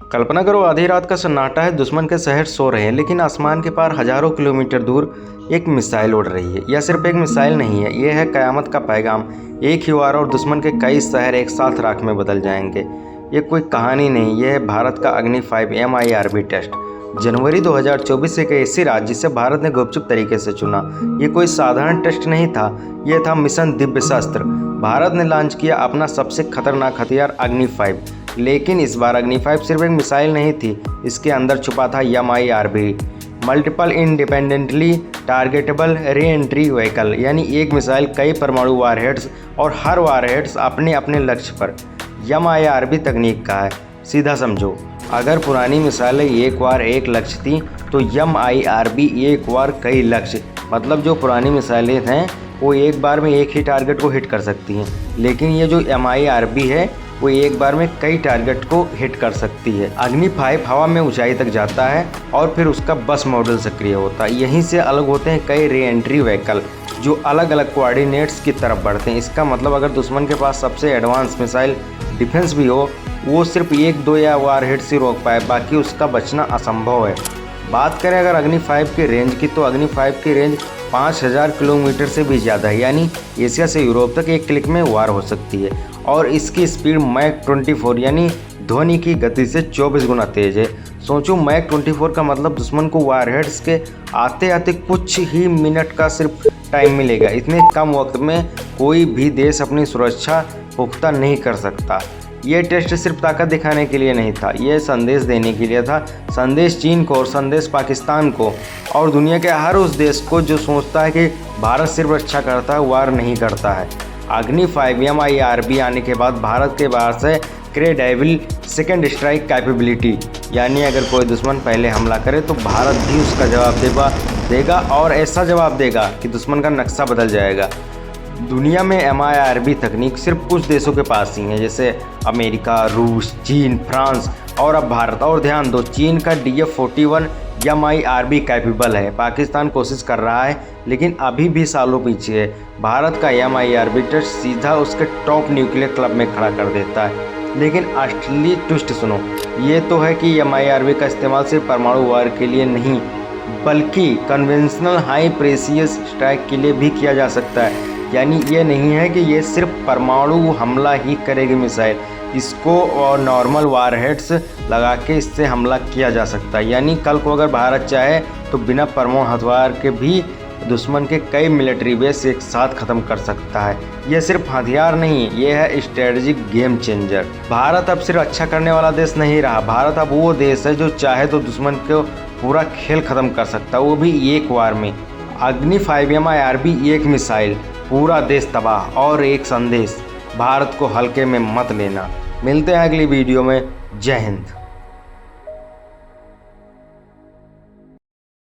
कल्पना करो, आधी रात का सन्नाटा है, दुश्मन के शहर सो रहे हैं, लेकिन आसमान के पार हजारों किलोमीटर दूर एक मिसाइल उड़ रही है। यह सिर्फ एक मिसाइल नहीं है, यह है कयामत का पैगाम। एक ही वार और दुश्मन के कई शहर एक साथ राख में बदल जाएंगे। ये कोई कहानी नहीं, यह है भारत का अग्नि 5 MIRV टेस्ट। जनवरी 2024 से एक ऐसी रात जिसे भारत ने गुपचुप तरीके से चुना। ये कोई साधारण टेस्ट नहीं था, यह था मिशन दिव्य शस्त्र। भारत ने लॉन्च किया अपना सबसे खतरनाक हथियार अग्नि 5। लेकिन इस बार अग्नि 5 सिर्फ एक मिसाइल नहीं थी, इसके अंदर छुपा था MIRV, multiple independently targetable re entry vehicle. यानी एक मिसाइल, कई परमाणु वारहेड्स और हर वारहेड्स अपने अपने लक्ष्य पर। MIRV तकनीक का है, सीधा समझो। अगर पुरानी मिसाइलें एक बार एक लक्ष्य थी, तो MIRV एक बार कई लक्ष्य। मतलब जो पुरानी मिसाइलें हैं वो एक बार में एक ही टारगेट को हिट कर सकती हैं, लेकिन ये जो MIRV है वो एक बार में कई टारगेट को हिट कर सकती है। अग्नि 5 हवा में ऊंचाई तक जाता है और फिर उसका बस मॉडल सक्रिय होता है। यहीं से अलग होते हैं कई री एंट्री व्हीकल जो अलग अलग कोऑर्डिनेट्स की तरफ बढ़ते हैं। इसका मतलब अगर दुश्मन के पास सबसे एडवांस मिसाइल डिफेंस भी हो, वो सिर्फ 1-2 या वारहेड से रोक पाए, बाकी उसका बचना असंभव है। बात करें अगर अग्नि 5 की रेंज की, तो अग्नि 5 की रेंज 5000 किलोमीटर से भी ज़्यादा है। यानी एशिया से यूरोप तक एक क्लिक में वार हो सकती है। और इसकी स्पीड मैक 24 यानी ध्वनि की गति से 24 गुना तेज है। सोचो, मैक 24 का मतलब दुश्मन को वारहेड्स के आते आते कुछ ही मिनट का सिर्फ टाइम मिलेगा। इतने कम वक्त में कोई भी देश अपनी सुरक्षा पुख्ता नहीं कर सकता। ये टेस्ट सिर्फ ताकत दिखाने के लिए नहीं था, यह संदेश देने के लिए था। संदेश चीन को और संदेश पाकिस्तान को और दुनिया के हर उस देश को जो सोचता है कि भारत सिर्फ रक्षा करता है, वार नहीं करता है। अग्नि 5 MIRV आने के बाद भारत के बाहर से क्रेडिबल सेकेंड स्ट्राइक कैपेबिलिटी, यानी अगर कोई दुश्मन पहले हमला करे तो भारत भी उसका जवाब देगा और ऐसा जवाब देगा कि दुश्मन का नक्शा बदल जाएगा। दुनिया में MIRV तकनीक सिर्फ कुछ देशों के पास ही है, जैसे अमेरिका, रूस, चीन, फ्रांस और अब भारत। और ध्यान दो, चीन का DF-41 MIRV कैपेबल है। पाकिस्तान कोशिश कर रहा है लेकिन अभी भी सालों पीछे है। भारत का MIRV टेस्ट सीधा उसके टॉप न्यूक्लियर क्लब में खड़ा कर देता है। लेकिन असली ट्विस्ट सुनो, ये तो है कि MIRV का इस्तेमाल सिर्फ परमाणु वार के लिए नहीं, बल्कि कन्वेंशनल हाई प्रेसियस स्ट्राइक के लिए भी किया जा सकता है। यानी ये नहीं है कि ये सिर्फ परमाणु हमला ही करेगी मिसाइल, इसको और नॉर्मल वारहेड्स लगा के इससे हमला किया जा सकता है। यानी कल को अगर भारत चाहे तो बिना परमाणु हथियार के भी दुश्मन के कई मिलिट्री बेस एक साथ ख़त्म कर सकता है। यह सिर्फ हथियार नहीं, ये है स्ट्रेटजिक गेम चेंजर। भारत अब सिर्फ अच्छा करने वाला देश नहीं रहा, भारत अब वो देश है जो चाहे तो दुश्मन को पूरा खेल ख़त्म कर सकता है, वो भी एक वार में। अग्नि 5 MIRV एक मिसाइल, पूरा देश तबाह, और एक संदेश, भारत को हल्के में मत लेना। मिलते हैं अगली वीडियो में। जय हिंद।